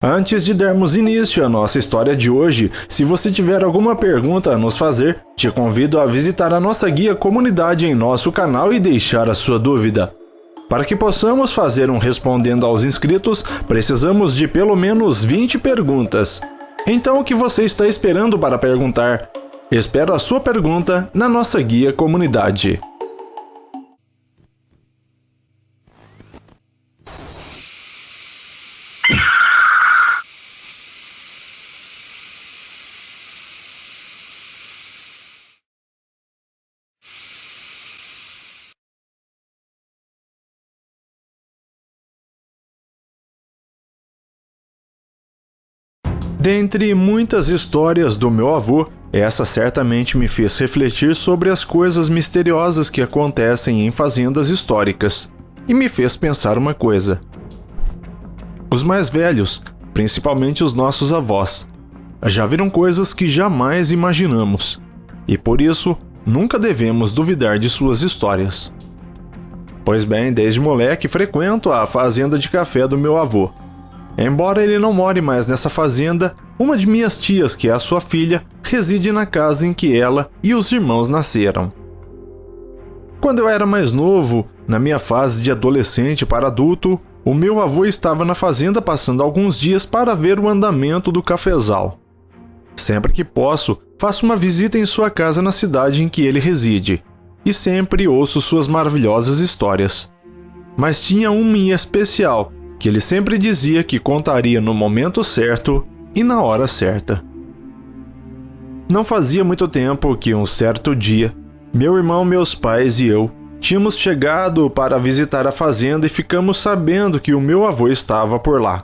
Antes de darmos início à nossa história de hoje, se você tiver alguma pergunta a nos fazer, te convido a visitar a nossa guia comunidade em nosso canal e deixar a sua dúvida. Para que possamos fazer um Respondendo aos Inscritos, precisamos de pelo menos 20 perguntas. Então, o que você está esperando para perguntar? Espero a sua pergunta na nossa guia comunidade. Dentre muitas histórias do meu avô, essa certamente me fez refletir sobre as coisas misteriosas que acontecem em fazendas históricas, e me fez pensar uma coisa. Os mais velhos, principalmente os nossos avós, já viram coisas que jamais imaginamos, e por isso nunca devemos duvidar de suas histórias. Pois bem, desde moleque frequento a fazenda de café do meu avô. Embora ele não more mais nessa fazenda, uma de minhas tias, que é a sua filha, reside na casa em que ela e os irmãos nasceram. Quando eu era mais novo, na minha fase de adolescente para adulto, o meu avô estava na fazenda passando alguns dias para ver o andamento do cafezal. Sempre que posso, faço uma visita em sua casa na cidade em que ele reside, e sempre ouço suas maravilhosas histórias. Mas tinha uma em especial, que ele sempre dizia que contaria no momento certo e na hora certa. Não fazia muito tempo que um certo dia, meu irmão, meus pais e eu tínhamos chegado para visitar a fazenda e ficamos sabendo que o meu avô estava por lá.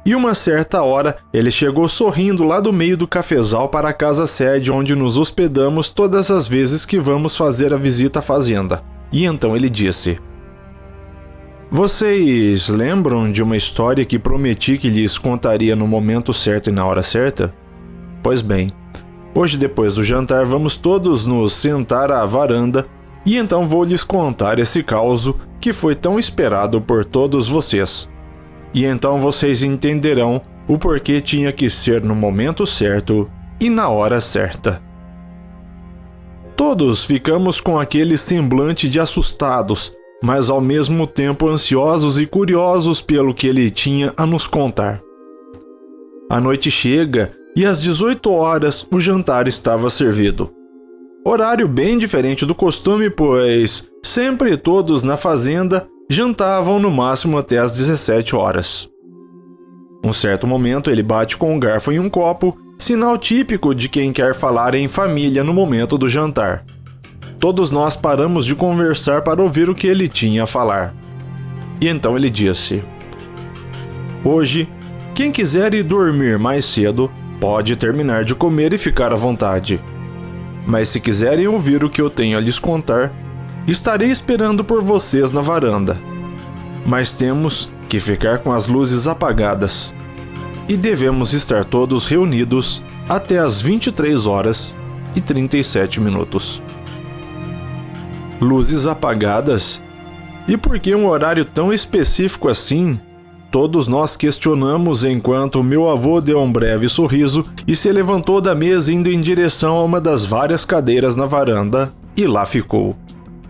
E uma certa hora, ele chegou sorrindo lá do meio do cafezal para a casa sede onde nos hospedamos todas as vezes que vamos fazer a visita à fazenda. E então ele disse: "Vocês lembram de uma história que prometi que lhes contaria no momento certo e na hora certa? Pois bem, hoje depois do jantar vamos todos nos sentar à varanda e então vou lhes contar esse causo que foi tão esperado por todos vocês. E então vocês entenderão o porquê tinha que ser no momento certo e na hora certa." Todos ficamos com aquele semblante de assustados, mas ao mesmo tempo ansiosos e curiosos pelo que ele tinha a nos contar. A noite chega e às 18 horas o jantar estava servido. Horário bem diferente do costume, pois sempre todos na fazenda jantavam no máximo até às 17 horas. Um certo momento ele bate com um garfo em um copo, sinal típico de quem quer falar em família no momento do jantar. Todos nós paramos de conversar para ouvir o que ele tinha a falar. E então ele disse: "Hoje, quem quiser ir dormir mais cedo, pode terminar de comer e ficar à vontade. Mas se quiserem ouvir o que eu tenho a lhes contar, estarei esperando por vocês na varanda. Mas temos que ficar com as luzes apagadas. E devemos estar todos reunidos até às 23 horas e 37 minutos. Luzes apagadas? E por que um horário tão específico assim? Todos nós questionamos enquanto meu avô deu um breve sorriso e se levantou da mesa indo em direção a uma das várias cadeiras na varanda e lá ficou,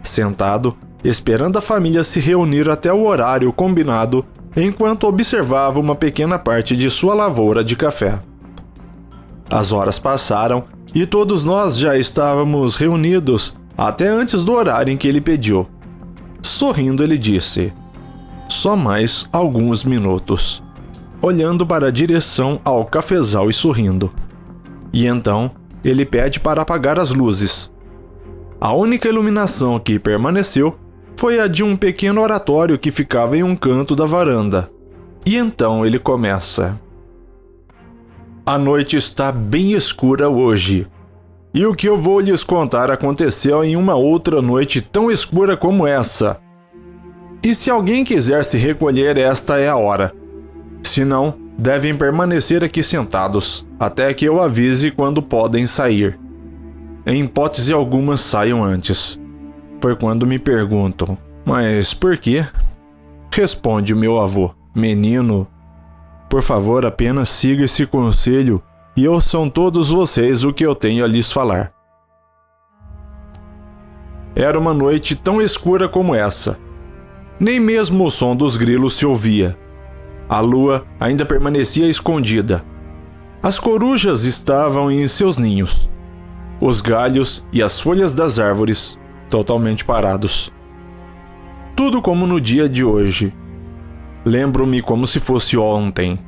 sentado, esperando a família se reunir até o horário combinado, enquanto observava uma pequena parte de sua lavoura de café. As horas passaram e todos nós já estávamos reunidos até antes do horário em que ele pediu. Sorrindo, ele disse: "Só mais alguns minutos", olhando para a direção ao cafezal e sorrindo. E então, ele pede para apagar as luzes. A única iluminação que permaneceu foi a de um pequeno oratório que ficava em um canto da varanda. E então ele começa: "A noite está bem escura hoje. E o que eu vou lhes contar aconteceu em uma outra noite tão escura como essa. E se alguém quiser se recolher, esta é a hora. Se não, devem permanecer aqui sentados, até que eu avise quando podem sair. Em hipótese alguma, saiam antes." Foi quando me perguntam: "Mas por quê?" Responde meu avô: "Menino, Por favor, apenas siga esse conselho e ouçam todos vocês o que eu tenho a lhes falar. Era uma noite tão escura como essa. Nem mesmo o som dos grilos se ouvia. A lua ainda permanecia escondida. As corujas estavam em seus ninhos. Os galhos e as folhas das árvores totalmente parados. Tudo como no dia de hoje. Lembro-me como se fosse ontem,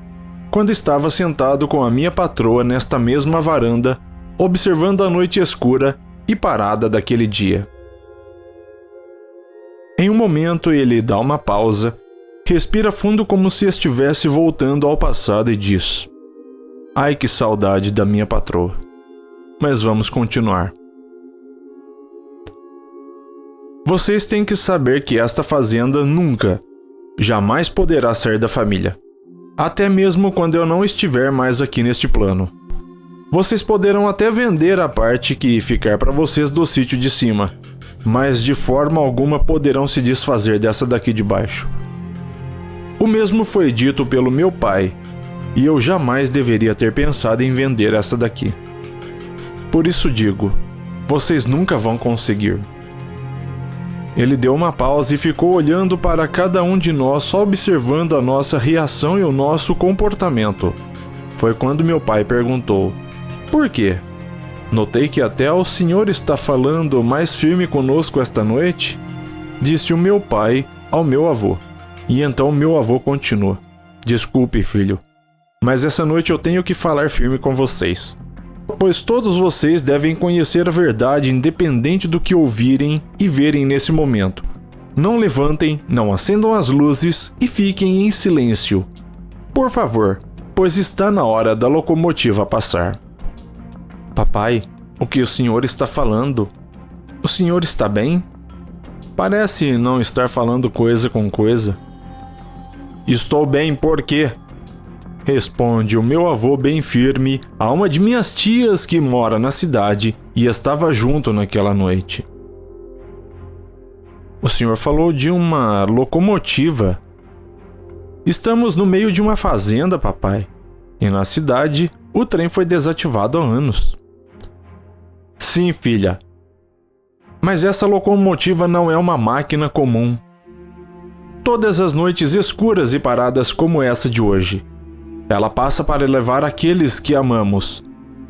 quando estava sentado com a minha patroa nesta mesma varanda, observando a noite escura e parada daquele dia. Em um momento ele dá uma pausa, respira fundo como se estivesse voltando ao passado e diz: "Ai, que saudade da minha patroa. Mas vamos continuar. Vocês têm que saber que esta fazenda nunca, jamais poderá sair da família. Até mesmo quando eu não estiver mais aqui neste plano. Vocês poderão até vender a parte que ficar para vocês do sítio de cima, mas de forma alguma poderão se desfazer dessa daqui de baixo. O mesmo foi dito pelo meu pai, e eu jamais deveria ter pensado em vender essa daqui. Por isso digo, vocês nunca vão conseguir." Ele deu uma pausa e ficou olhando para cada um de nós, só observando a nossa reação e o nosso comportamento. Foi quando meu pai perguntou: "Por quê? Notei que até o senhor está falando mais firme conosco esta noite?" Disse o meu pai ao meu avô. E então meu avô continuou: "Desculpe, filho, mas essa noite eu tenho que falar firme com vocês. Pois todos vocês devem conhecer a verdade independente do que ouvirem e verem nesse momento. Não levantem, não acendam as luzes e fiquem em silêncio. Por favor, pois está na hora da locomotiva passar." "Papai, o que o senhor está falando? O senhor está bem? Parece não estar falando coisa com coisa." "Estou bem, por quê?" Responde o meu avô bem firme a uma de minhas tias que mora na cidade e estava junto naquela noite. "O senhor falou de uma locomotiva." "Estamos no meio de uma fazenda, papai. E na cidade, o trem foi desativado há anos." "Sim, filha. Mas essa locomotiva não é uma máquina comum. Todas as noites escuras e paradas como essa de hoje, ela passa para levar aqueles que amamos,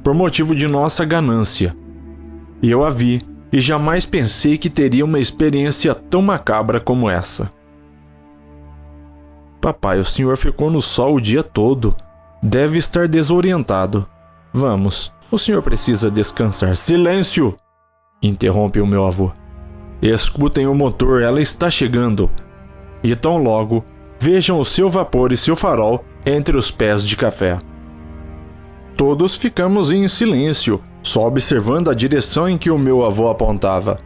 por motivo de nossa ganância. E eu a vi, e jamais pensei que teria uma experiência tão macabra como essa." "Papai, o senhor ficou no sol o dia todo. Deve estar desorientado. Vamos, o senhor precisa descansar." "Silêncio!" interrompe o meu avô. "Escutem o motor, ela está chegando. E tão logo, vejam o seu vapor e seu farol entre os pés de café." Todos ficamos em silêncio, só observando a direção em que o meu avô apontava.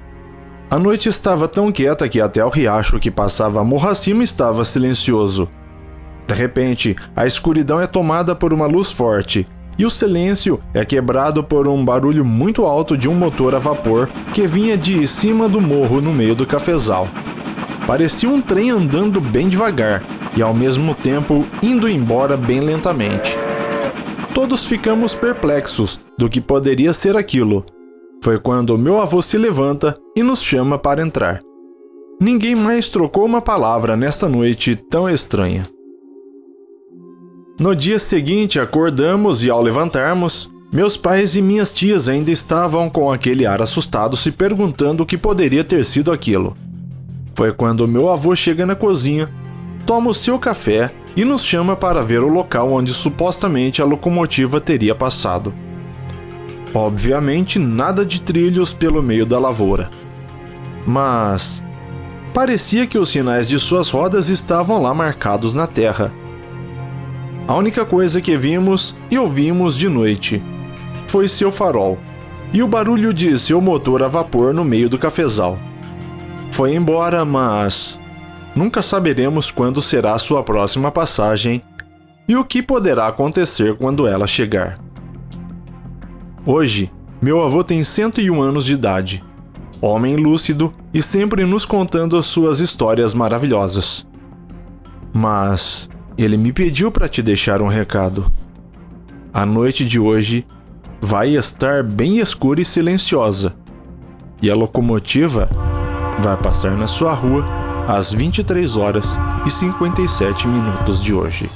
A noite estava tão quieta que até o riacho que passava morro acima estava silencioso. De repente, a escuridão é tomada por uma luz forte, e o silêncio é quebrado por um barulho muito alto de um motor a vapor que vinha de cima do morro no meio do cafezal. Parecia um trem andando bem devagar e ao mesmo tempo indo embora bem lentamente. Todos ficamos perplexos do que poderia ser aquilo. Foi quando meu avô se levanta e nos chama para entrar. Ninguém mais trocou uma palavra nessa noite tão estranha. No dia seguinte acordamos e ao levantarmos, meus pais e minhas tias ainda estavam com aquele ar assustado se perguntando o que poderia ter sido aquilo. Foi quando meu avô chega na cozinha, toma o seu café e nos chama para ver o local onde supostamente a locomotiva teria passado. Obviamente nada de trilhos pelo meio da lavoura. Mas parecia que os sinais de suas rodas estavam lá marcados na terra. A única coisa que vimos e ouvimos de noite foi seu farol e o barulho de seu motor a vapor no meio do cafezal. Foi embora, mas nunca saberemos quando será sua próxima passagem e o que poderá acontecer quando ela chegar. Hoje, meu avô tem 101 anos de idade, homem lúcido e sempre nos contando suas histórias maravilhosas. Mas Ele me pediu para te deixar um recado. A noite de hoje vai estar bem escura e silenciosa, e a locomotiva vai passar na sua rua às 23 horas e 57 minutos de hoje.